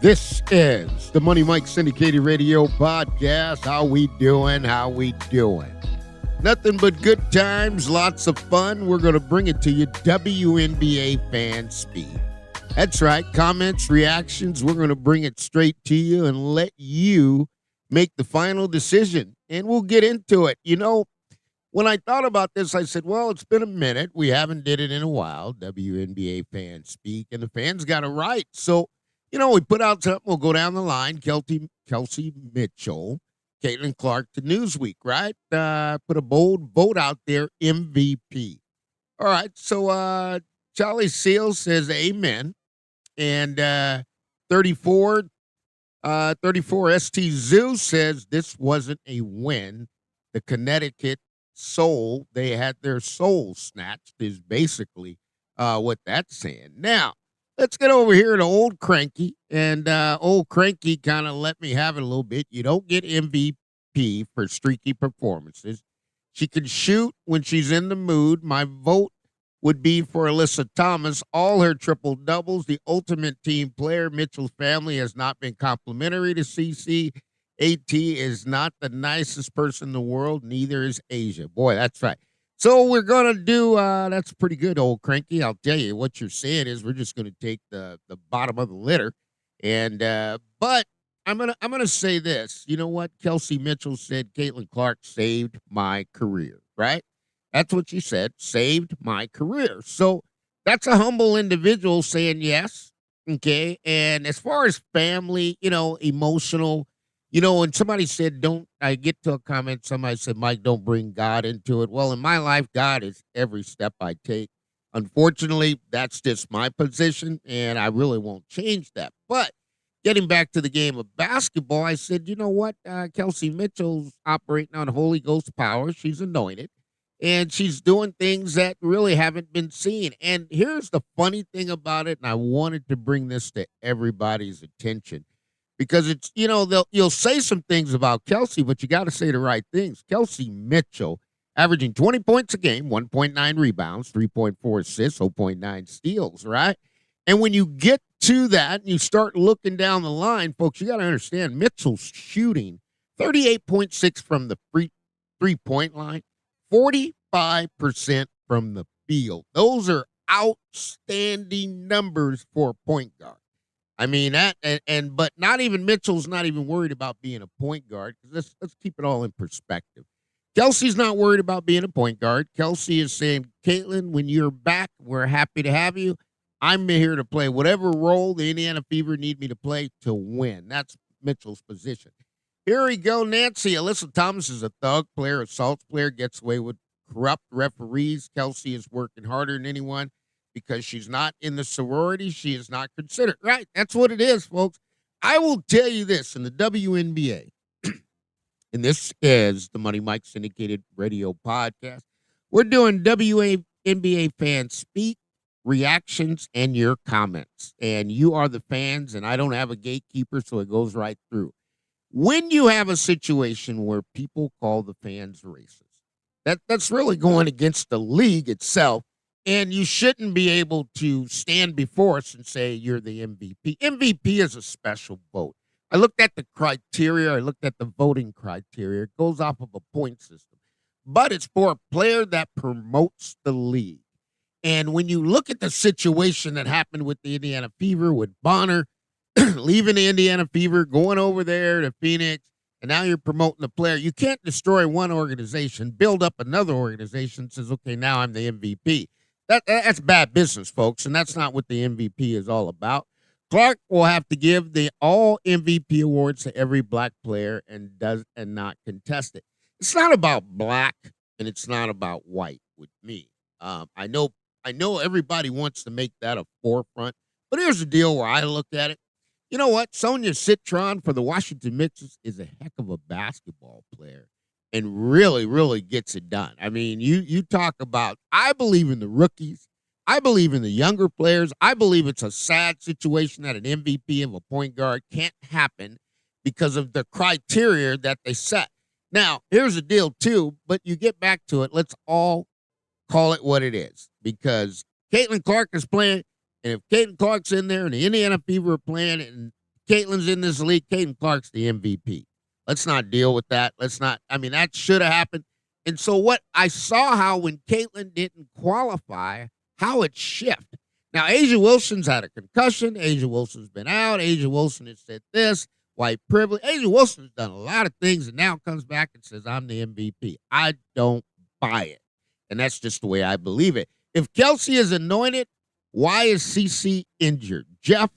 This is the Money Mike Syndicated Radio Podcast. How we doing? How we doing? Nothing but good times, lots of fun. We're going to bring it to you, WNBA fan speed. That's right, comments, reactions. We're going to bring it straight to you and let you make the final decision. And we'll get into it. You know, when I thought about this, I said, well, it's been a minute. We haven't did it in a while, WNBA fan speak, and the fans got it right. So, you know, we put out something. We'll go down the line. Kelsey Mitchell, Caitlin Clark to Newsweek, right? Put a bold vote out there, MVP. All right, so Charlie Seals says amen. And 34 ST Zoo says this wasn't a win. The Connecticut Soul, they had their soul snatched, is basically what that's saying. Now, let's get over here to Old Cranky. And Old Cranky kind of let me have it a little bit. You don't get MVP for streaky performances. She can shoot when she's in the mood. My vote would be for Alyssa Thomas. All her triple doubles, the ultimate team player. Mitchell's family has not been complimentary to CC. AT is not the nicest person in the world. Neither is Asia. Boy, that's right. So we're going to do, that's pretty good, Old Cranky. I'll tell you, what you're saying is we're just going to take the bottom of the litter. And, but I'm gonna say this. You know what? Kelsey Mitchell said Caitlin Clark saved my career, right? That's what she said, saved my career. So that's a humble individual saying yes, okay? And as far as family, you know, emotional, you know, when somebody said, I get to a comment, somebody said, Mike, don't bring God into it. Well, in my life, God is every step I take. Unfortunately, that's just my position, and I really won't change that. But getting back to the game of basketball, I said, you know what? Kelsey Mitchell's operating on Holy Ghost power. She's anointed. And she's doing things that really haven't been seen. And here's the funny thing about it, and I wanted to bring this to everybody's attention because it's, you know, you'll say some things about Kelsey, but you got to say the right things. Kelsey Mitchell averaging 20 points a game, 1.9 rebounds, 3.4 assists, 0.9 steals, right? And when you get to that and you start looking down the line, folks, you got to understand Mitchell's shooting 38.6 from the three-point line. 45% from the field. Those are outstanding numbers for a point guard. I mean, but not even Mitchell's not even worried about being a point guard. Let's keep it all in perspective. Kelsey's not worried about being a point guard. Kelsey is saying, Caitlin, when you're back, we're happy to have you. I'm here to play whatever role the Indiana Fever need me to play to win. That's Mitchell's position. Here we go, Nancy. Alyssa Thomas is a thug player, assault player, gets away with corrupt referees. Kelsey is working harder than anyone because she's not in the sorority. She is not considered. Right, that's what it is, folks. I will tell you this, in the WNBA, and this is the Money Mike Syndicated Radio Podcast, we're doing WNBA fan speak, reactions, and your comments. And you are the fans, and I don't have a gatekeeper, so it goes right through. When you have a situation where people call the fans racist, that's really going against the league itself, and you shouldn't be able to stand before us and say you're the MVP. MVP is a special vote. I looked at the criteria. I looked at the voting criteria. It goes off of a point system, but it's for a player that promotes the league. And when you look at the situation that happened with the Indiana Fever, with Bonner leaving the Indiana Fever, going over there to Phoenix, and now you're promoting the player. You can't destroy one organization, build up another organization, says, okay, now I'm the MVP. That's bad business, folks, and that's not what the MVP is all about. Clark will have to give the all MVP awards to every black player and not contest it. It's not about black and it's not about white with me. I know everybody wants to make that a forefront, but here's the deal where I look at it. You know what? Sonia Citron for the Washington Mystics is a heck of a basketball player and really, really gets it done. I mean, you talk about, I believe in the rookies. I believe in the younger players. I believe it's a sad situation that an MVP of a point guard can't happen because of the criteria that they set. Now, here's the deal, too, but you get back to it. Let's all call it what it is because Caitlin Clark is playing. And if Caitlin Clark's in there and the Indiana Fever are playing and Caitlin's in this league. Caitlin Clark's the MVP. Let's not deal with that. That should have happened. And so what I saw how when Caitlin didn't qualify, how it shifted. Now, Asia Wilson's had a concussion. Asia Wilson's been out. Asia Wilson has said this, white privilege. Asia Wilson's done a lot of things and now comes back and says, I'm the MVP. I don't buy it. And that's just the way I believe it. If Kelsey is anointed, why is CC injured? Jeff,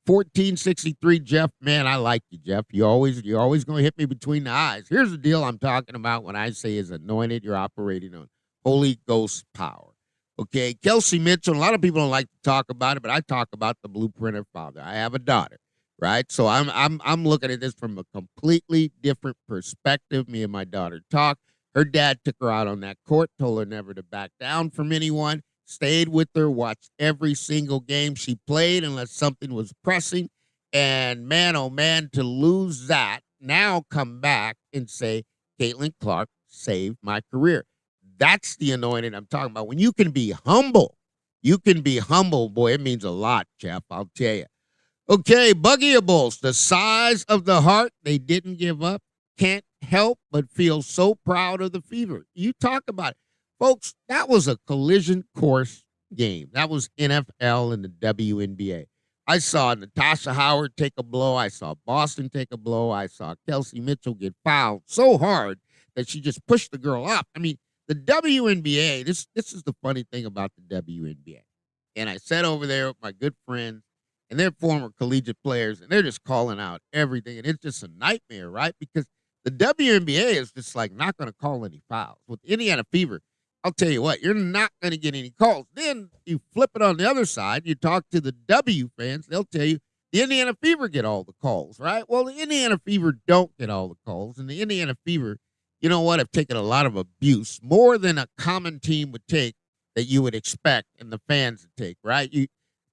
1463, Jeff, man, I like you, Jeff. You're always going to hit me between the eyes. Here's the deal I'm talking about when I say is anointed, you're operating on Holy Ghost power. Okay, Kelsey Mitchell, a lot of people don't like to talk about it, but I talk about the blueprint of father. I have a daughter, right? So I'm looking at this from a completely different perspective. Me and my daughter talk. Her dad took her out on that court, told her never to back down from anyone, stayed with her, watched every single game she played unless something was pressing. And man, oh man, to lose that, now come back and say, Caitlin Clark saved my career. That's the anointing I'm talking about. When you can be humble, boy, it means a lot, Jeff, I'll tell you. Okay, Buggiables, the size of the heart, they didn't give up. Can't help but feel so proud of the Fever. You talk about it. Folks, that was a collision course game. That was NFL and the WNBA. I saw Natasha Howard take a blow. I saw Boston take a blow. I saw Kelsey Mitchell get fouled so hard that she just pushed the girl up. I mean, the WNBA, this is the funny thing about the WNBA. And I sat over there with my good friends, and they're former collegiate players, and they're just calling out everything. And it's just a nightmare, right? Because the WNBA is just like not going to call any fouls. With Indiana Fever, I'll tell you what, you're not going to get any calls. Then you flip it on the other side. You talk to the W fans, they'll tell you the Indiana Fever get all the calls, right? Well, the Indiana Fever don't get all the calls, and the Indiana Fever, you know what, have taken a lot of abuse, more than a common team would take that you would expect and the fans would take, right?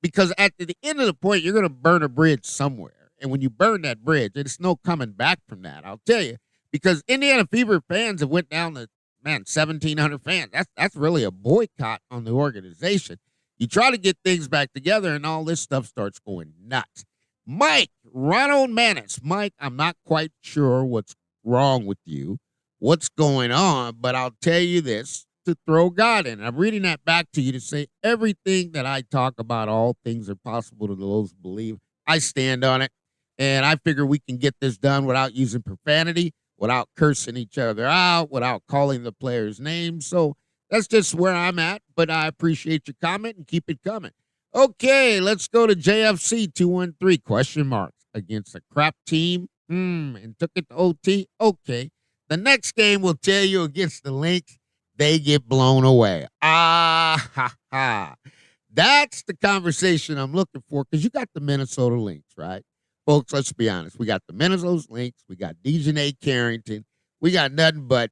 Because at the end of the point, you're going to burn a bridge somewhere. And when you burn that bridge, there's no coming back from that, I'll tell you. Because Indiana Fever fans have went down to, 1,700 fans. That's really a boycott on the organization. You try to get things back together, and all this stuff starts going nuts. Mike, Ronald Manis. Mike, I'm not quite sure what's wrong with you, what's going on, but I'll tell you this, to throw God in. I'm reading that back to you to say everything that I talk about, all things are possible to those who believe. I stand on it, and I figure we can get this done without using profanity, without cursing each other out, without calling the players' names. So that's just where I'm at, but I appreciate your comment and keep it coming. Okay, let's go to JFC 213, question marks, against a crap team, and took it to OT. Okay, the next game will tell you against the Lynx, they get blown away. Ha. That's the conversation I'm looking for, because you got the Minnesota Lynx, right? Folks, let's be honest. We got the Minnesota Lynx. We got Dejanay Carrington. We got nothing but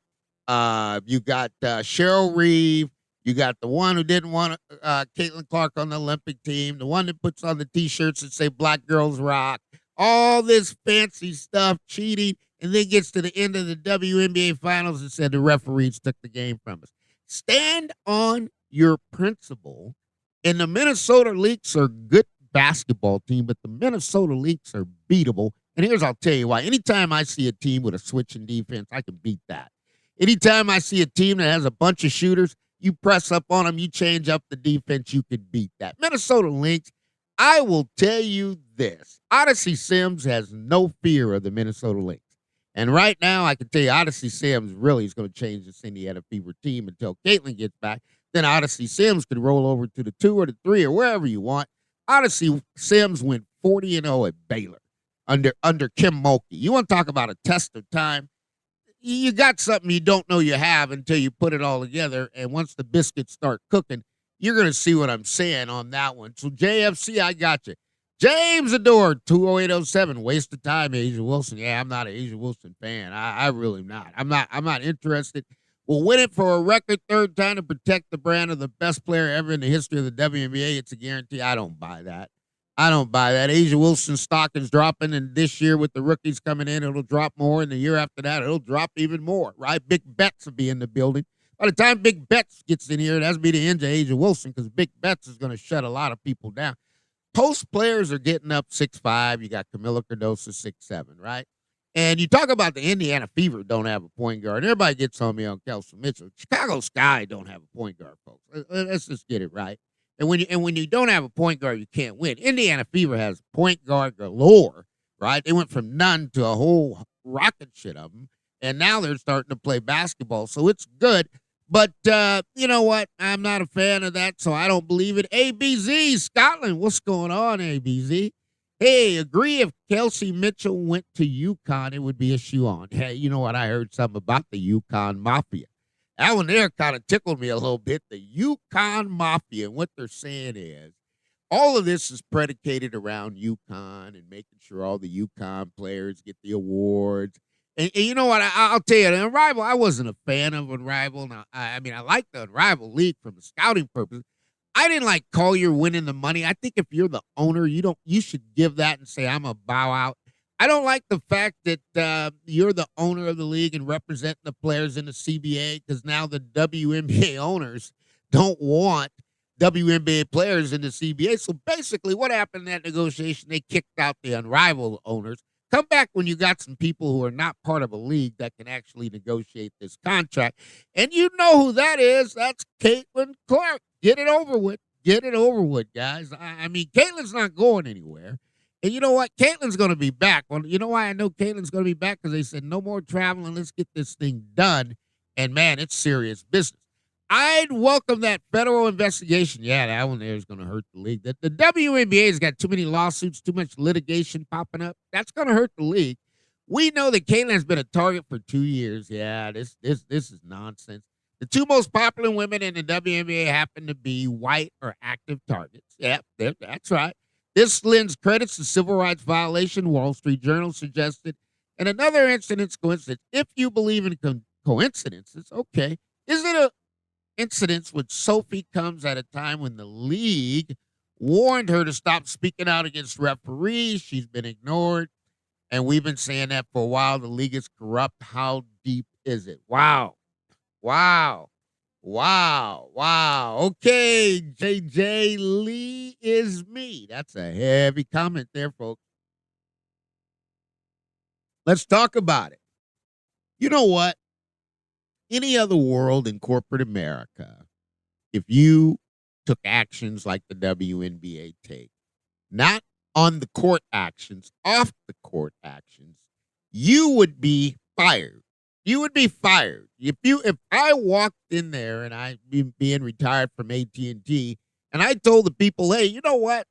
you got Cheryl Reeve. You got the one who didn't want Caitlin Clark on the Olympic team, the one that puts on the T-shirts that say Black Girls Rock, all this fancy stuff, cheating, and then gets to the end of the WNBA Finals and said the referees took the game from us. Stand on your principle, and the Minnesota Lynx are good basketball team, but the Minnesota Lynx are beatable. And I'll tell you why. Anytime I see a team with a switching defense, I can beat that. Anytime I see a team that has a bunch of shooters, you press up on them, you change up the defense, you can beat that. Minnesota Lynx, I will tell you this. Odyssey Sims has no fear of the Minnesota Lynx. And right now, I can tell you, Odyssey Sims really is going to change this Indiana Fever team until Caitlin gets back. Then Odyssey Sims could roll over to the 2 or the 3 or wherever you want. Odyssey Sims went 40-0 at Baylor under Kim Mulkey. You want to talk about a test of time? You got something you don't know you have until you put it all together. And once the biscuits start cooking, you're going to see what I'm saying on that one. So JFC, I got you. James Adore, 20807, waste of time, Asia Wilson. Yeah, I'm not an Asia Wilson fan. I really am not. I'm not interested. We'll win it for a record third time to protect the brand of the best player ever in the history of the WNBA. It's a guarantee. I don't buy that. Asia Wilson's stock is dropping, and this year with the rookies coming in, it'll drop more, and the year after that, it'll drop even more, right? Big Bets will be in the building. By the time Big Bets gets in here, that's be the end of Asia Wilson, because Big Bets is going to shut a lot of people down. post players are getting up 6'5". You got Camila Cardoso 6'7", right? And you talk about the Indiana Fever don't have a point guard. Everybody gets on me on Kelsey Mitchell. Chicago Sky don't have a point guard, folks. Let's just get it right. And when you don't have a point guard, you can't win. Indiana Fever has point guard galore, right? They went from none to a whole rocket shit of them, and now they're starting to play basketball, so it's good. But you know what? I'm not a fan of that, so I don't believe it. ABZ Scotland, what's going on, ABZ? Hey, agree if Kelsey Mitchell went to UConn, it would be a shoe on. Hey, you know what? I heard something about the UConn Mafia. That one there kind of tickled me a little bit. The UConn Mafia, and what they're saying is all of this is predicated around UConn and making sure all the UConn players get the awards. And you know what? I'll tell you, the Unrivaled, I wasn't a fan of Unrivaled. Now, I mean, I like the Unrivaled League from a scouting purpose. I didn't like Collier winning the money. I think if you're the owner, you should give that and say, I'm a bow out. I don't like the fact that you're the owner of the league and representing the players in the CBA, because now the WNBA owners don't want WNBA players in the CBA. So basically what happened in that negotiation, they kicked out the Unrivaled owners. Come back when you got some people who are not part of a league that can actually negotiate this contract. And you know who that is. That's Caitlin Clark. Get it over with. Get it over with, guys. I mean, Caitlin's not going anywhere. And you know what? Caitlin's going to be back. Well, you know why I know Caitlin's going to be back? Because they said no more traveling. Let's get this thing done. And, man, it's serious business. I'd welcome that federal investigation. Yeah, that one there is going to hurt the league. The WNBA's got too many lawsuits, too much litigation popping up. That's going to hurt the league. We know that Caitlin's been a target for 2 years. Yeah, this is nonsense. The two most popular women in the WNBA happen to be white or active targets. Yeah, that's right. This lends credits to civil rights violation, Wall Street Journal suggested. And another incident's coincidence. If you believe in coincidences, okay. Is it a incidents when Sophie comes at a time when the league warned her to stop speaking out against referees? She's been ignored, and we've been saying that for a while. The league is corrupt. How deep is it? Wow. Okay, JJ Lee is me. That's a heavy comment there, folks. Let's talk about it. You know what? Any other world in corporate America, if you took actions like the WNBA take, not on the court actions, off the court actions, you would be fired. You would be fired. If I walked in there and I being retired from AT&T and I told the people, hey, you know what?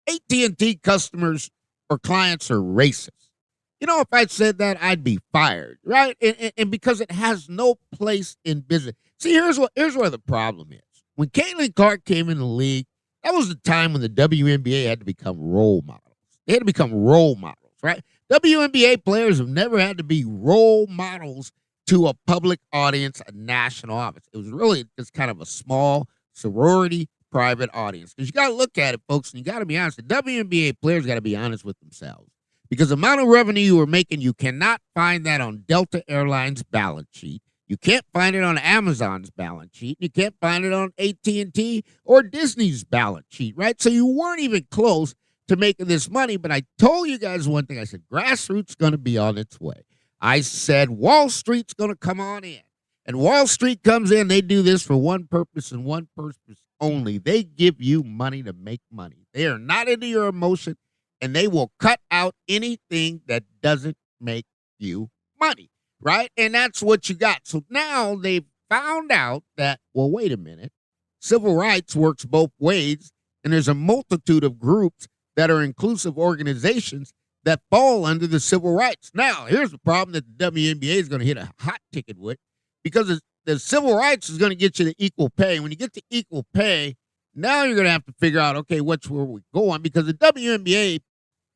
AT&T customers or clients are racist. You know, if I said that, I'd be fired, right? And because it has no place in business. See, here's where the problem is. When Caitlin Clark came in the league, that was the time when the WNBA had to become role models. They had to become role models, right? WNBA players have never had to be role models to a public audience, a national audience. It was really just kind of a small sorority private audience. Because you got to look at it, folks, and you got to be honest. The WNBA players got to be honest with themselves. Because the amount of revenue you were making, you cannot find that on Delta Airlines' balance sheet. You can't find it on Amazon's balance sheet. You can't find it on AT&T or Disney's balance sheet, right? So you weren't even close to making this money. But I told you guys one thing. I said, grassroots going to be on its way. I said, Wall Street's going to come on in. And Wall Street comes in. They do this for one purpose and one purpose only. They give you money to make money. They are not into your emotion. And they will cut out anything that doesn't make you money, right? And that's what you got. So now they've found out that, well, wait a minute. Civil rights works both ways, and there's a multitude of groups that are inclusive organizations that fall under the civil rights. Now, here's the problem that the WNBA is going to hit a hot ticket with, because the civil rights is going to get you to equal pay. When you get to equal pay, now you're going to have to figure out, okay, where we going? Because the WNBA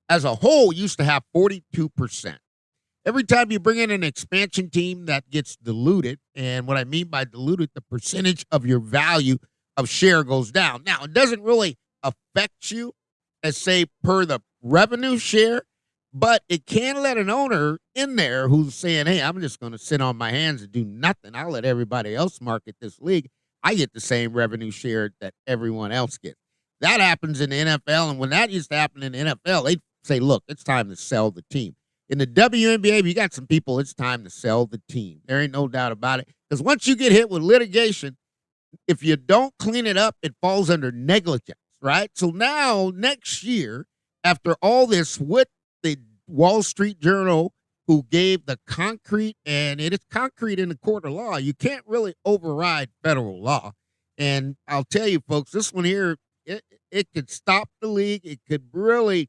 as a whole used to have 42%. Every time you bring in an expansion team, that gets diluted. And what I mean by diluted, the percentage of your value of share goes down. Now, it doesn't really affect you as, say, per the revenue share, but it can let an owner in there who's saying, hey, I'm just going to sit on my hands and do nothing. I'll let everybody else market this league. I get the same revenue share that everyone else gets. That happens in the NFL, and when that used to happen in the NFL, they'd say, look, it's time to sell the team. In the WNBA, you got some people, it's time to sell the team. There ain't no doubt about it. Because once you get hit with litigation, if you don't clean it up, it falls under negligence, right? So now, next year, after all this, with the Wall Street Journal, who gave the concrete, and it is concrete in the court of law, you can't really override federal law. And I'll tell you, folks, this one here, it could stop the league. It could really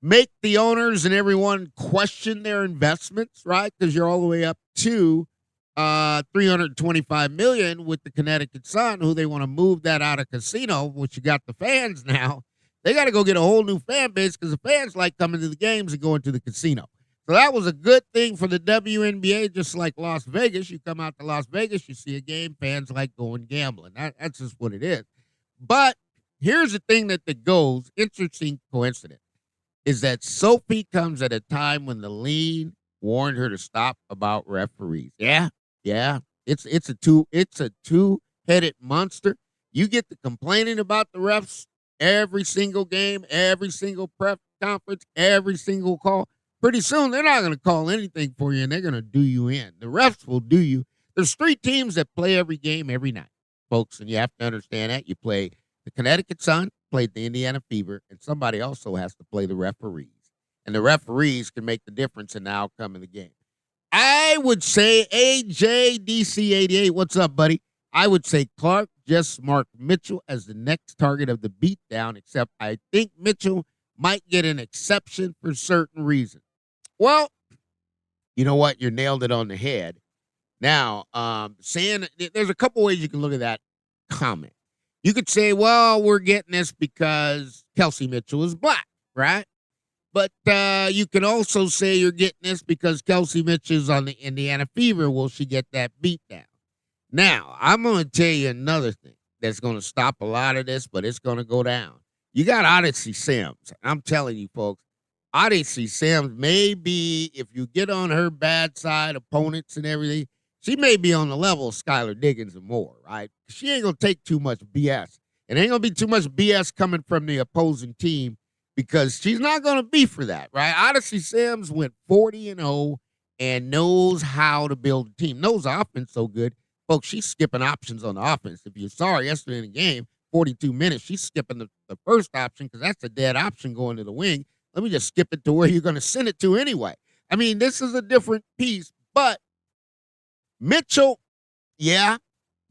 make the owners and everyone question their investments, right? Because you're all the way up to 325 million with the Connecticut Sun, who they want to move that out of casino, which you got the fans now. They got to go get a whole new fan base because the fans like coming to the games and going to the casino. So that was a good thing for the WNBA, just like Las Vegas. You come out to Las Vegas, you see a game, fans like going gambling. That's just what it is. But here's the thing that goes, interesting coincidence, is that Sophie comes at a time when the league warned her to stop about referees. Yeah. It's a two-headed monster. You get to complaining about the refs every single game, every single press conference, every single call. Pretty soon, they're not going to call anything for you, and they're going to do you in. The refs will do you. There's 3 teams that play every game every night, folks, and you have to understand that. You play the Connecticut Sun, played the Indiana Fever, and somebody also has to play the referees. And the referees can make the difference in the outcome of the game. I would say AJDC88, what's up, buddy? I would say Clark just marked Mitchell as the next target of the beatdown, except I think Mitchell might get an exception for certain reasons. Well, you know what? You nailed it on the head. Now, saying there's a couple ways you can look at that comment. You could say, well, we're getting this because Kelsey Mitchell is black, right? But you can also say you're getting this because Kelsey Mitchell's on the Indiana Fever. Will she get that beat down? Now, I'm going to tell you another thing that's going to stop a lot of this, but it's going to go down. You got Odyssey Sims. I'm telling you, folks, Odyssey Sims may be, if you get on her bad side, opponents and everything, she may be on the level of Skylar Diggins and more, right? She ain't going to take too much BS. It ain't going to be too much BS coming from the opposing team because she's not going to be for that, right? Odyssey Sims went 40-0 and knows how to build a team, knows the offense so good. Folks, she's skipping options on the offense. If you saw her yesterday in the game, 42 minutes, she's skipping the first option because that's a dead option going to the wing. Let me just skip it to where you're going to send it to anyway. I mean, this is a different piece, but Mitchell, yeah,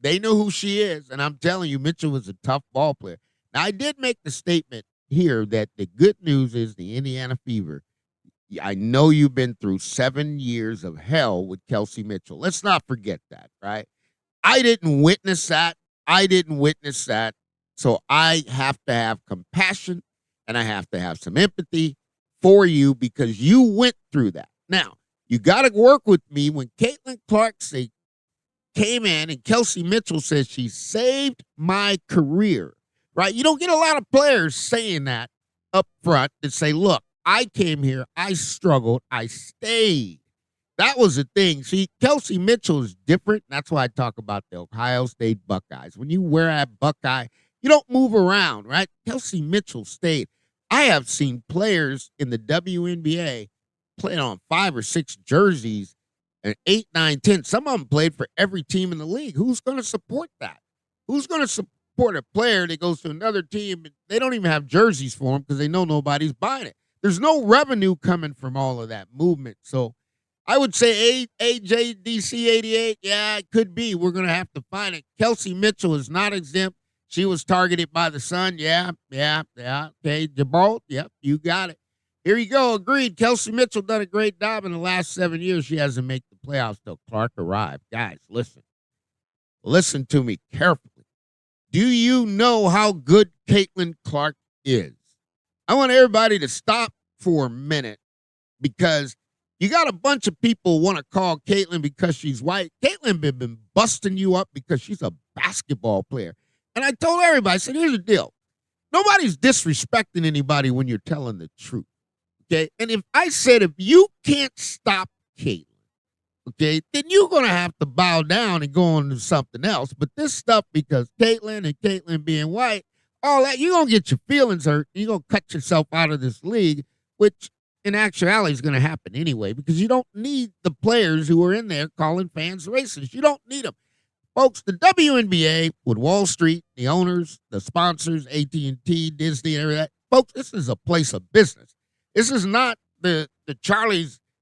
they know who she is, and I'm telling you, Mitchell was a tough ball player. Now, I did make the statement here that the good news is the Indiana Fever. I know you've been through 7 years of hell with Kelsey Mitchell. Let's not forget that, right? I didn't witness that. So I have to have compassion and I have to have some empathy for you because you went through that. Now, you got to work with me when Caitlin Clark came in and Kelsey Mitchell says she saved my career, right? You don't get a lot of players saying that up front that say, look, I came here, I struggled, I stayed. That was the thing. See, Kelsey Mitchell is different. That's why I talk about the Ohio State Buckeyes. When you wear that Buckeye, you don't move around, right? Kelsey Mitchell stayed. I have seen players in the WNBA playing on 5 or 6 jerseys and 8, 9, 10. Some of them played for every team in the league. Who's going to support that? Who's going to support a player that goes to another team and they don't even have jerseys for them because they know nobody's buying it? There's no revenue coming from all of that movement. So I would say AJDC88, yeah, it could be. We're going to have to find it. Kelsey Mitchell is not exempt. She was targeted by the Sun. Yeah. Okay, Gibraltar, yep, you got it. Here you go, agreed. Kelsey Mitchell done a great job in the last 7 years. She hasn't made the playoffs till Clark arrived. Guys, listen to me carefully. Do you know how good Caitlin Clark is? I want everybody to stop for a minute because you got a bunch of people want to call Caitlin because she's white. Caitlin been busting you up because she's a basketball player. And I told everybody, I said, here's the deal. Nobody's disrespecting anybody when you're telling the truth. Okay? And if I said, if you can't stop Caitlin, okay, then you're going to have to bow down and go on to something else. But this stuff, because Caitlin and Caitlin being white, all that, you're going to get your feelings hurt. You're going to cut yourself out of this league, which in actuality is going to happen anyway, because you don't need the players who are in there calling fans racist. You don't need them. Folks, the WNBA with Wall Street, the owners, the sponsors, AT&T, Disney, and everything, folks, this is a place of business. This is not this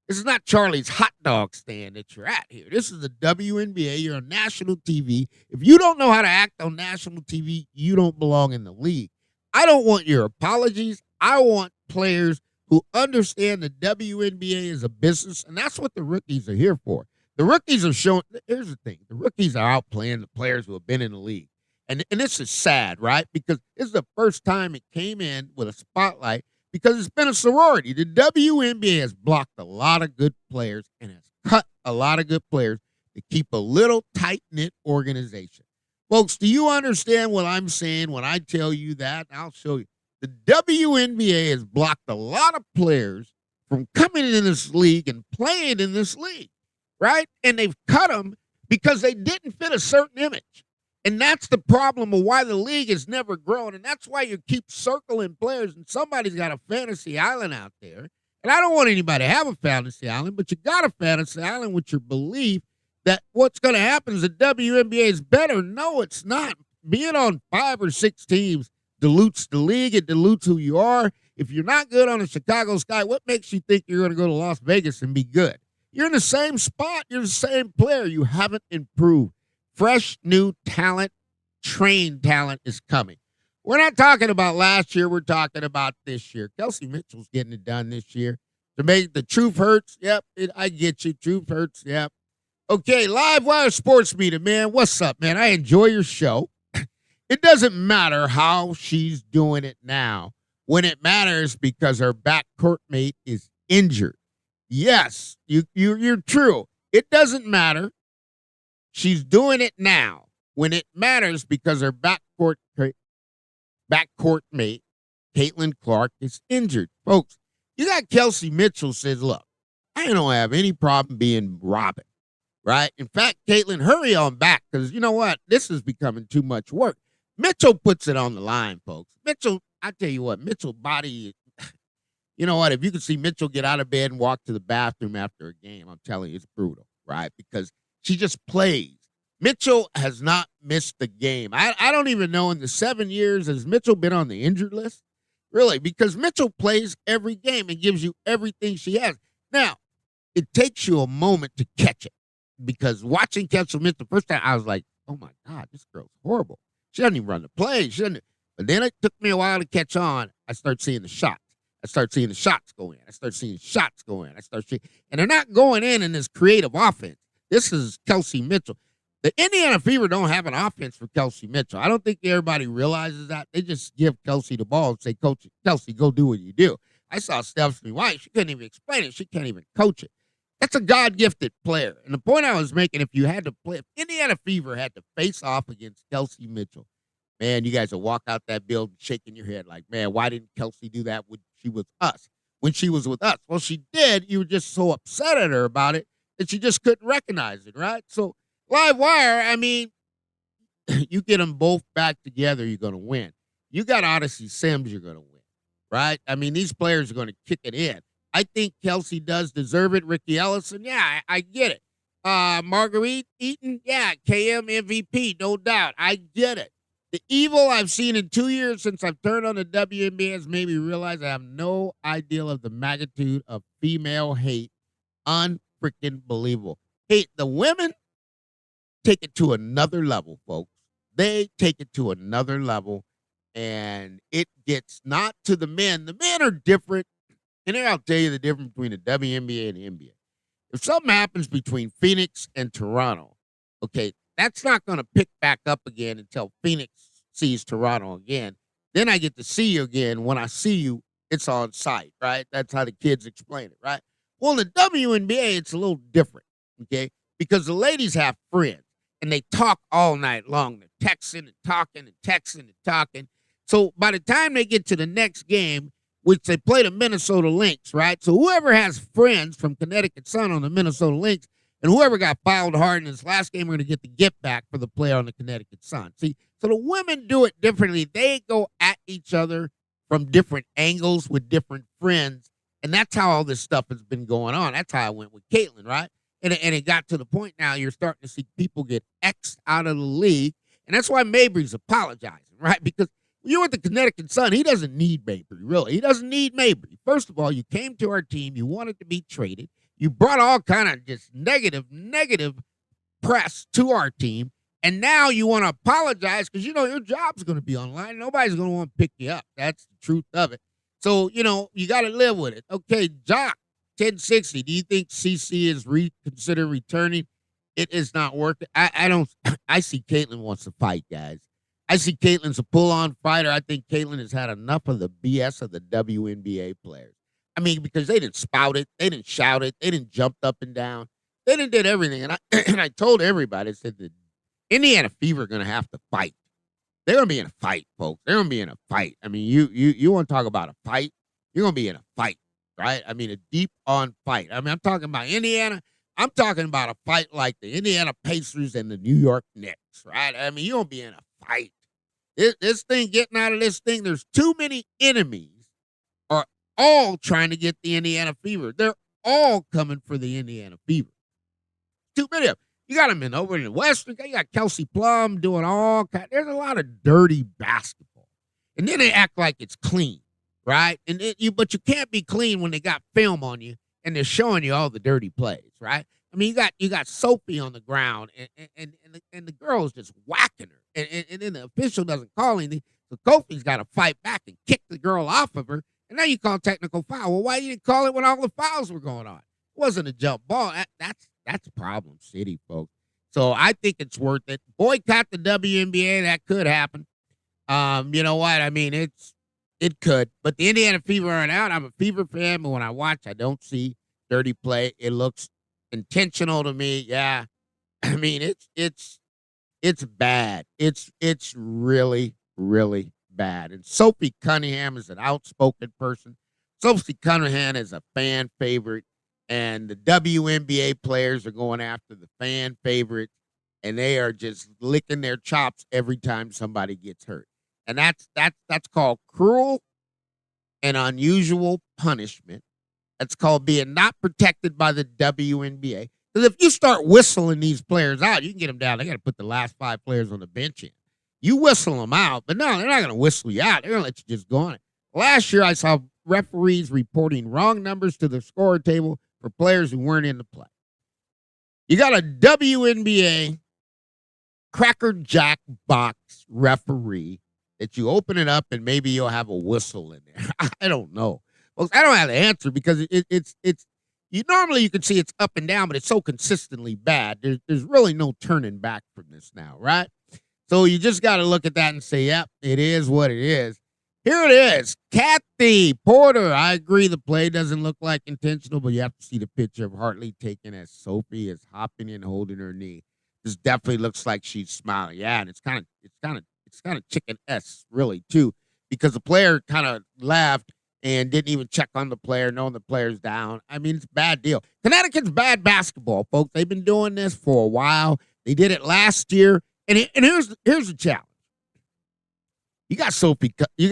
is not Charlie's hot dog stand that you're at here. This is the WNBA. You're on national TV. If you don't know how to act on national TV, you don't belong in the league. I don't want your apologies. I want players who understand the WNBA is a business, and that's what the rookies are here for. The rookies are showing, here's the thing, the rookies are outplaying the players who have been in the league. And this is sad, right? Because this is the first time it came in with a spotlight because it's been a sorority. The WNBA has blocked a lot of good players and has cut a lot of good players to keep a little tight-knit organization. Folks, do you understand what I'm saying when I tell you that? I'll show you. The WNBA has blocked a lot of players from coming in this league and playing in this league. Right? And they've cut them because they didn't fit a certain image. And that's the problem of why the league has never grown. And that's why you keep circling players. And somebody's got a fantasy island out there. And I don't want anybody to have a fantasy island, but you got a fantasy island with your belief that what's going to happen is the WNBA is better. No, it's not. Being on 5 or 6 teams dilutes the league. It dilutes who you are. If you're not good on the Chicago Sky, what makes you think you're going to go to Las Vegas and be good? You're in the same spot. You're the same player. You haven't improved. Fresh, new talent, trained talent is coming. We're not talking about last year. We're talking about this year. Kelsey Mitchell's getting it done this year. To make the truth hurts. Yep, I get you. Truth hurts. Yep. Okay, Live Wire Sports Media, man. What's up, man? I enjoy your show. It doesn't matter how she's doing it now. When it matters because her backcourt mate is injured. Yes, you're true. It doesn't matter. She's doing it now when it matters because her backcourt mate, Caitlin Clark, is injured. Folks, you got Kelsey Mitchell says, look, I don't have any problem being Robin, right? In fact, Caitlin, hurry on back because you know what? This is becoming too much work. Mitchell puts it on the line, folks. Mitchell, I tell you what, Mitchell body. You know what? If you could see Mitchell get out of bed and walk to the bathroom after a game, I'm telling you, it's brutal, right? Because she just plays. Mitchell has not missed the game. I don't even know in the 7 years, has Mitchell been on the injured list? Really? Because Mitchell plays every game and gives you everything she has. Now, it takes you a moment to catch it. Because watching Kelsey Mitchell the first time, I was like, oh, my God, this girl's horrible. She doesn't even run the play. But then it took me a while to catch on. I start seeing the shots. I start seeing the shots go in. And they're not going in this creative offense. This is Kelsey Mitchell. The Indiana Fever don't have an offense for Kelsey Mitchell. I don't think everybody realizes that. They just give Kelsey the ball and say, Coach, Kelsey, go do what you do. I saw Stephanie White. She couldn't even explain it. She can't even coach it. That's a God-gifted player. And the point I was making, if Indiana Fever had to face off against Kelsey Mitchell, man, you guys will walk out that building shaking your head like, man, why didn't Kelsey do that when she was us? When she was with us. Well, she did. You were just so upset at her about it that she just couldn't recognize it, right? So, Live Wire, I mean, you get them both back together, you're going to win. You got Odyssey Sims, you're going to win, right? I mean, these players are going to kick it in. I think Kelsey does deserve it. Ricky Ellison, yeah, I get it. Marguerite Eaton, yeah, KM MVP, no doubt. I get it. The evil I've seen in 2 years since I've turned on the WNBA has made me realize I have no idea of the magnitude of female hate. Unfreaking believable. Hey, the women take it to another level, folks. They take it to another level, and it gets not to the men. The men are different, and here I'll tell you the difference between the WNBA and the NBA. If something happens between Phoenix and Toronto, okay, that's not going to pick back up again until Phoenix sees Toronto again. Then I get to see you again. When I see you, it's on site, right? That's how the kids explain it, right? Well, in the WNBA, it's a little different, okay? Because the ladies have friends, and they talk all night long. They're texting and talking and texting and talking. So by the time they get to the next game, which they play the Minnesota Lynx, right? So whoever has friends from Connecticut Sun on the Minnesota Lynx, and whoever got fouled hard in this last game, we're going to get the get back for the player on the Connecticut Sun. See, So the women do it differently. They go at each other from different angles with different friends. And that's how all this stuff has been going on. That's how I went with Caitlyn, right? And it got to the point now you're starting to see people get X'd out of the league. And that's why Mabry's apologizing, right? Because you're with the Connecticut Sun. He doesn't need Mabry, really. He doesn't need Mabry. First of all, you came to our team. You wanted to be traded. You brought all kind of just negative press to our team. And now you want to apologize because, your job's going to be online. Nobody's going to want to pick you up. That's the truth of it. So, you got to live with it. Okay, Jock, 1060. Do you think CC is reconsider returning? It is not working. I don't. I see Caitlyn wants to fight, guys. I see Caitlyn's a pull-on fighter. I think Caitlyn has had enough of the BS of the WNBA players. I mean, because they didn't spout it, they didn't shout it, they didn't jump up and down, they didn't did everything. And I and I told everybody, I said the Indiana Fever are going to have to fight. They're going to be in a fight, folks. They're going to be in a fight. I mean, you want to talk about a fight? You're going to be in a fight, right? I mean, a deep-on fight. I mean, I'm talking about Indiana. I'm talking about a fight like the Indiana Pacers and the New York Knicks, right? I mean, you're going to be in a fight. This thing, getting out of this thing, there's too many enemies are all trying to get the Indiana Fever. They're all coming for the Indiana Fever. Too many of them. You got them over in the Western. You got Kelsey Plum doing all kinds. There's a lot of dirty basketball. And then they act like it's clean, right? But you can't be clean when they got film on you and they're showing you all the dirty plays, right? I mean, you got Sophie on the ground and the girl's just whacking her. And then the official doesn't call anything. So Kofi's got to fight back and kick the girl off of her. And now you call technical foul. Well, why you didn't call it when all the fouls were going on? It wasn't a jump ball. That's problem city, folks. So I think it's worth it. Boycott the WNBA. That could happen. You know what? I mean, it could. But the Indiana Fever aren't out. I'm a Fever fan, but when I watch, I don't see dirty play. It looks intentional to me. Yeah. I mean, it's bad. It's really, really bad. And Sophie Cunningham is an outspoken person. Sophie Cunningham is a fan favorite. And the WNBA players are going after the fan favorite, and they are just licking their chops every time somebody gets hurt. And that's called cruel and unusual punishment. That's called being not protected by the WNBA. Because if you start whistling these players out, you can get them down. They got to put the last 5 players on the bench in. You whistle them out, but no, they're not going to whistle you out. They're going to let you just go on it. Last year, I saw referees reporting wrong numbers to the score table for players who weren't in the play. You got a WNBA Cracker Jack box referee that you open it up and maybe you'll have a whistle in there. I don't know. Well, I don't have the answer because it's normally you can see it's up and down, but it's so consistently bad. There's really no turning back from this now, right? So you just got to look at that and say, yep, it is what it is. Here it is. Kathy Porter. I agree the play doesn't look like intentional, but you have to see the picture of Hartley taken as Sophie is hopping and holding her knee. This definitely looks like she's smiling. Yeah, and it's kind of chicken S really too, because the player kind of laughed and didn't even check on the player, knowing the player's down. I mean, it's a bad deal. Connecticut's bad basketball, folks. They've been doing this for a while. They did it last year, and here's the challenge. You got Sophie. Here's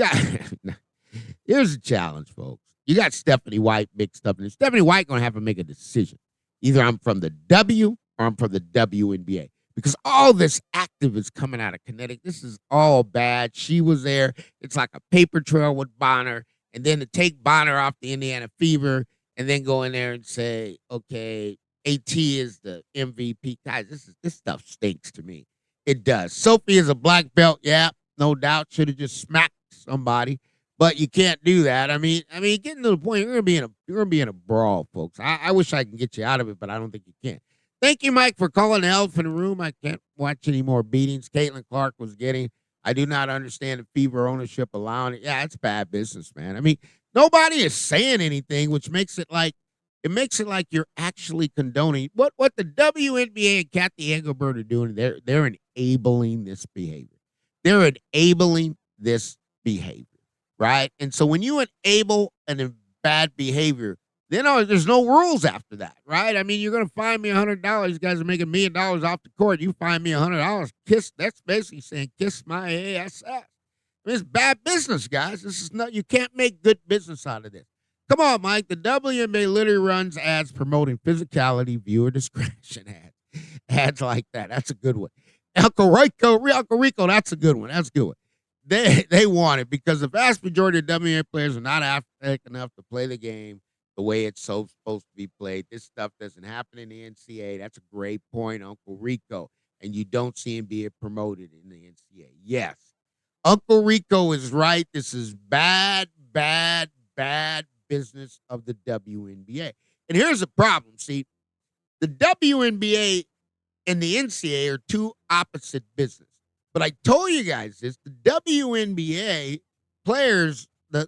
the challenge, folks. You got Stephanie White mixed up, and Stephanie White gonna have to make a decision. Either I'm from the W or I'm from the WNBA, because all this active is coming out of Connecticut. This is all bad. She was there. It's like a paper trail with Bonner, and then to take Bonner off the Indiana Fever, and then go in there and say, okay, AT is the MVP. Guys, this stuff stinks to me. It does. Sophie is a black belt. Yeah. No doubt, should have just smacked somebody, but you can't do that. I mean, getting to the point, you're gonna be in a brawl, folks. I wish I can get you out of it, but I don't think you can. Thank you, Mike, for calling the elephant in the room. I can't watch any more beatings Caitlin Clark was getting. I do not understand the Fever ownership allowing it. Yeah, it's bad business, man. I mean, nobody is saying anything, which makes it like you're actually condoning what the WNBA and Kathy Engelbert are doing. They're enabling this behavior. They're enabling this behavior, right? And so when you enable bad behavior, there's no rules after that, right? I mean, you're going to fine me $100. You guys are making $1 million off the court. You fine me $100. That's basically saying kiss my ASS. I mean, it's bad business, guys. This is not. You can't make good business out of this. Come on, Mike. The WNBA literally runs ads promoting physicality, viewer discretion ads like that. That's a good one. Uncle Rico, that's a good one. That's a good one. They want it because the vast majority of WNBA players are not athletic enough to play the game the way it's so supposed to be played. This stuff doesn't happen in the NCAA. That's a great point, Uncle Rico. And you don't see him being promoted in the NCAA. Yes, Uncle Rico is right. This is bad, bad, bad business of the WNBA. And here's the problem. See, the WNBA and the NCAA are two opposite business. But I told you guys this, the WNBA players, the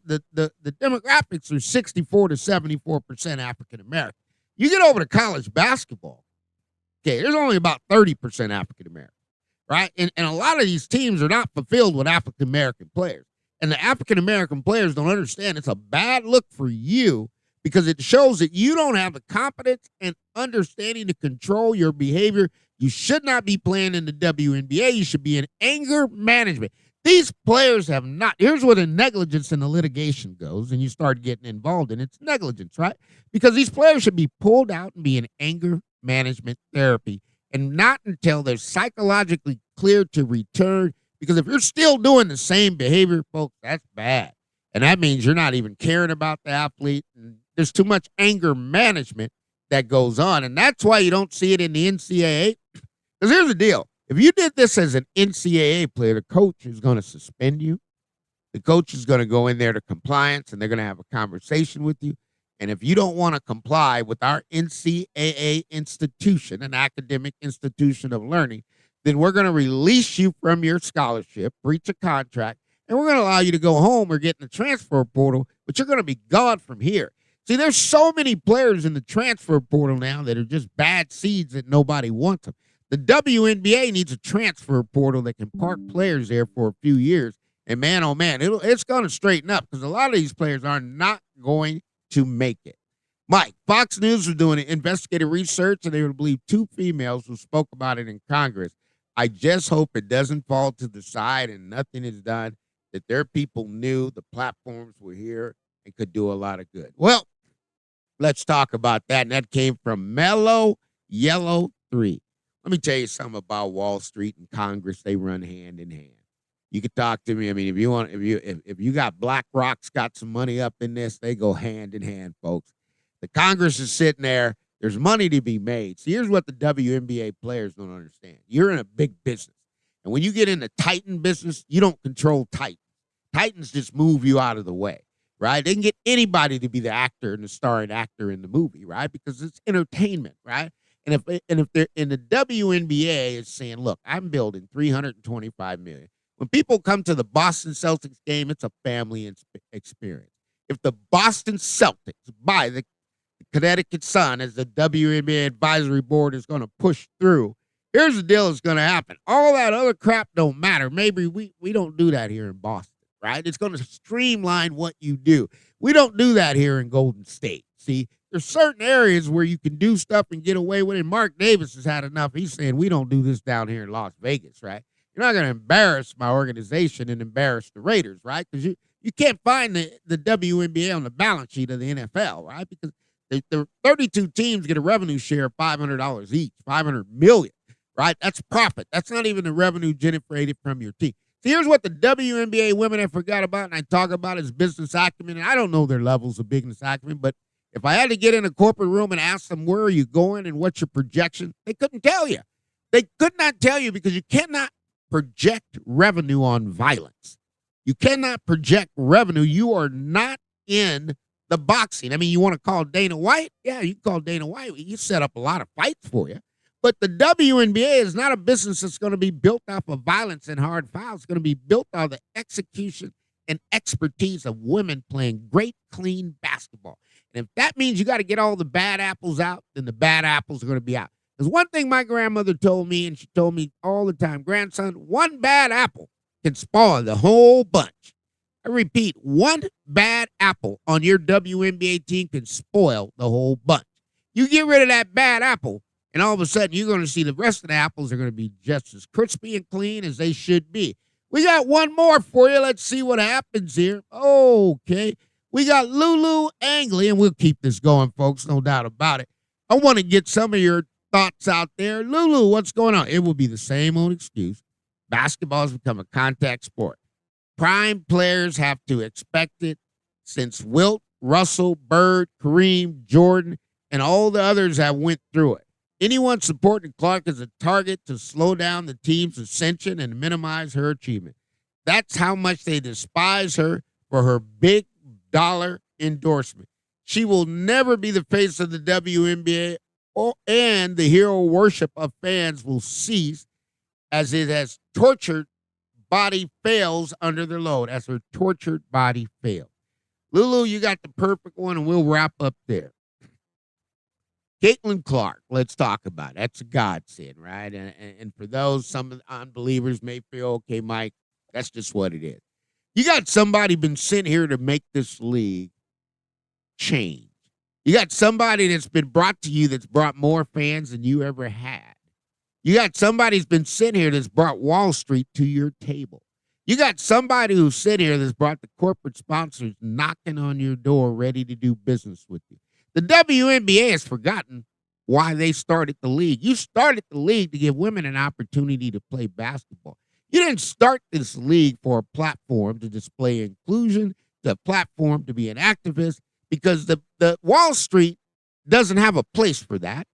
demographics are 64 to 74% African American. You get over to college basketball, okay, there's only about 30% African American, right? And a lot of these teams are not fulfilled with African American players. And the African American players don't understand it's a bad look for you because it shows that you don't have the competence and understanding to control your behavior. You should not be playing in the WNBA. You should be in anger management. These players have not. Here's where the negligence and the litigation goes, and you start getting involved in it. It's negligence, right? Because these players should be pulled out and be in anger management therapy, and not until they're psychologically cleared to return. Because if you're still doing the same behavior, folks, that's bad. And that means you're not even caring about the athlete. And there's too much anger management that goes on. And that's why you don't see it in the NCAA. Because here's the deal. If you did this as an NCAA player, the coach is going to suspend you. The coach is going to go in there to compliance, and they're going to have a conversation with you. And if you don't want to comply with our NCAA institution, an academic institution of learning, then we're going to release you from your scholarship, breach a contract, and we're going to allow you to go home or get in the transfer portal, but you're going to be gone from here. See, there's so many players in the transfer portal now that are just bad seeds that nobody wants them. The WNBA needs a transfer portal that can park players there for a few years. And man, oh man, it's going to straighten up because a lot of these players are not going to make it. Mike, Fox News was doing investigative research, and they would believe two females who spoke about it in Congress. I just hope it doesn't fall to the side and nothing is done, that their people knew the platforms were here and could do a lot of good. Well, let's talk about that. And that came from Mellow Yellow 3. Let me tell you something about Wall Street and Congress. They run hand in hand. You could talk to me. I mean, if you got BlackRock's got some money up in this, they go hand in hand, folks. The Congress is sitting there. There's money to be made. See, here's what the WNBA players don't understand. You're in a big business. And when you get in the Titan business, you don't control Titans. Titans just move you out of the way, right? They can get anybody to be the actor and the starring actor in the movie, right? Because it's entertainment, right? And if they're in the WNBA is saying, look, I'm building $325 million. When people come to the Boston Celtics game, it's a family experience. If the Boston Celtics buy the Connecticut Sun, as the WNBA advisory board is going to push through, here's the deal that's going to happen. All that other crap don't matter. Maybe we don't do that here in Boston, right? It's going to streamline what you do. We don't do that here in Golden State. See, there's certain areas where you can do stuff and get away with it. Mark Davis has had enough. He's saying we don't do this down here in Las Vegas, right? You're not going to embarrass my organization and embarrass the Raiders, right? Because you can't find the WNBA on the balance sheet of the NFL, right? Because the 32 teams get a revenue share of $500 each, $500 million, right? That's profit. That's not even the revenue generated from your team. See, here's what the WNBA women have forgot about, and I talk about is business acumen. And I don't know their levels of business acumen, but if I had to get in a corporate room and ask them where are you going and what's your projection, they couldn't tell you. They could not tell you because you cannot project revenue on violence. You cannot project revenue. You are not in the boxing. I mean, you want to call Dana White? Yeah, you can call Dana White. You set up a lot of fights for you. But the WNBA is not a business that's going to be built off of violence and hard fouls. It's going to be built on the execution and expertise of women playing great, clean basketball. And if that means you got to get all the bad apples out, then the bad apples are going to be out. There's one thing my grandmother told me, and she told me all the time, grandson, one bad apple can spoil the whole bunch. I repeat, one bad apple on your WNBA team can spoil the whole bunch. You get rid of that bad apple, and all of a sudden you're going to see the rest of the apples are going to be just as crispy and clean as they should be. We got one more for you. Let's see what happens here. Okay. We got Lulu Angley, and we'll keep this going, folks, no doubt about it. I want to get some of your thoughts out there. Lulu, what's going on? It will be the same old excuse. Basketball has become a contact sport. Prime players have to expect it since Wilt, Russell, Bird, Kareem, Jordan, and all the others have went through it. Anyone supporting Clark is a target to slow down the team's ascension and minimize her achievement. That's how much they despise her for her big dollar endorsement. She will never be the face of the WNBA, and the hero worship of fans will cease as it has tortured body fails under their load, as her tortured body fails. Lulu, you got the perfect one, and we'll wrap up there. Caitlin Clark, let's talk about it. That's a godsend, right? And for those, some of the unbelievers may feel, okay, Mike, that's just what it is. You got somebody been sent here to make this league change. You got somebody that's been brought to you that's brought more fans than you ever had. You got somebody who's been sitting here that's brought Wall Street to your table. You got somebody who's sitting here that's brought the corporate sponsors knocking on your door ready to do business with you. The WNBA has forgotten why they started the league. You started the league to give women an opportunity to play basketball. You didn't start this league for a platform to display inclusion, the platform to be an activist, because the Wall Street doesn't have a place for that.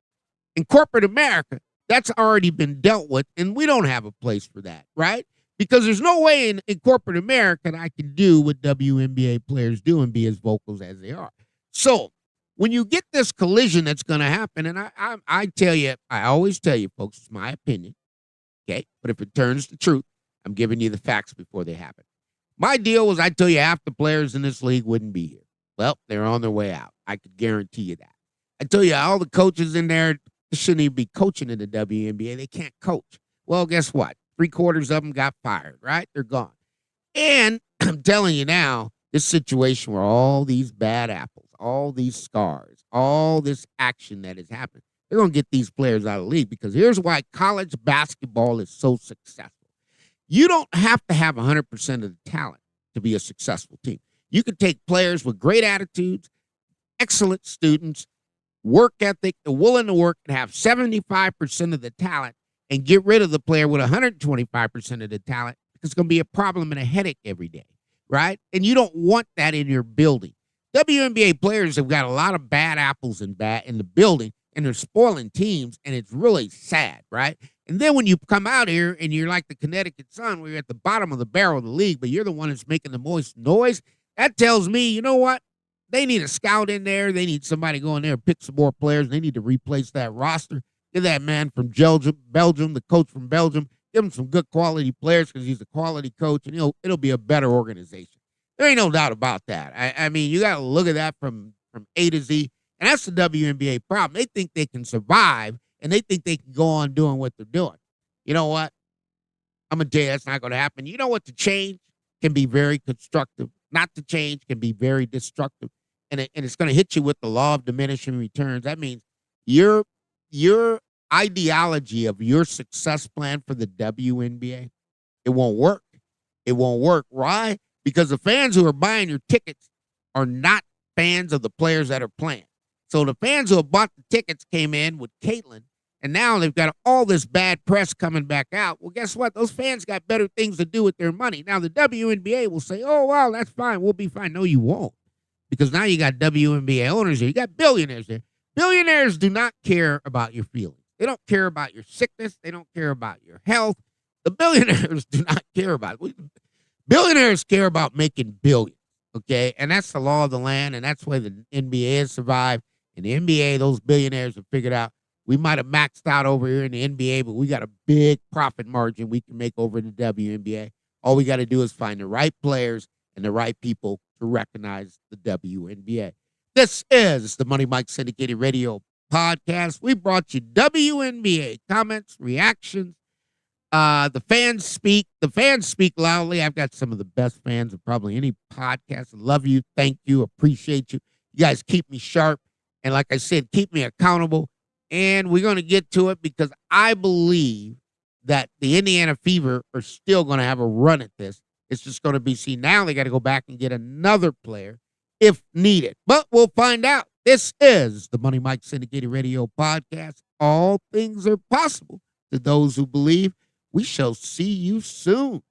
In corporate America, that's already been dealt with, and we don't have a place for that, right? Because there's no way in corporate America that I can do what WNBA players do and be as vocal as they are. So when you get this collision that's going to happen, and I tell you, I always tell you, folks, it's my opinion, okay? But if it turns to truth, I'm giving you the facts before they happen. My deal was I tell you half the players in this league wouldn't be here. Well, they're on their way out. I could guarantee you that. I tell you, all the coaches in there shouldn't even be coaching in the WNBA. They can't coach. Well, guess what? 3/4 of them got fired, right? They're gone. And I'm telling you now, this situation where all these bad apples, all these scars, all this action that has happened, they're going to get these players out of the league, because here's why college basketball is so successful. You don't have to have 100% of the talent to be a successful team. You can take players with great attitudes, excellent students, work ethic, and willing to work, and have 75% of the talent, and get rid of the player with 125% of the talent, because it's going to be a problem and a headache every day, right? And you don't want that in your building. WNBA players have got a lot of bad apples in the building, and they're spoiling teams, and it's really sad, right? And then when you come out here and you're like the Connecticut Sun, where you're at the bottom of the barrel of the league, but you're the one that's making the most noise, that tells me, you know what? They need a scout in there. They need somebody to go in there and pick some more players. They need to replace that roster. Get that man from Belgium, the coach from Belgium. Give him some good quality players, because he's a quality coach, and it'll be a better organization. There ain't no doubt about that. I mean, you got to look at that from A to Z, and that's the WNBA problem. They think they can survive, and they think they can go on doing what they're doing. You know what? I'm going to tell you that's not going to happen. You know what? To change can be very constructive. Not to change can be very destructive. And it's going to hit you with the law of diminishing returns. That means your ideology of your success plan for the WNBA, it won't work. It won't work. Why? Because the fans who are buying your tickets are not fans of the players that are playing. So the fans who have bought the tickets came in with Caitlin, and now they've got all this bad press coming back out. Well, guess what? Those fans got better things to do with their money. Now the WNBA will say, oh, well, that's fine. We'll be fine. No, you won't. Because now you got WNBA owners there. You got billionaires there. Billionaires do not care about your feelings. They don't care about your sickness. They don't care about your health. The billionaires do not care about it. Billionaires care about making billions, okay? And that's the law of the land, and that's why the NBA has survived. In the NBA, those billionaires have figured out we might have maxed out over here in the NBA, but we got a big profit margin we can make over in the WNBA. All we got to do is find the right players and the right people to recognize the WNBA. This is the Money Mike Syndicated Radio Podcast. We brought you WNBA comments, reactions, The fans speak. The fans speak loudly. I've got some of the best fans of probably any podcast. I love you. Thank you. Appreciate you. You guys keep me sharp. And like I said, keep me accountable. And we're going to get to it because I believe that the Indiana Fever are still going to have a run at this. It's just going to be, see, now they got to go back and get another player if needed. But we'll find out. This is the Money Mike Syndicated Radio Podcast. All things are possible to those who believe. We shall see you soon.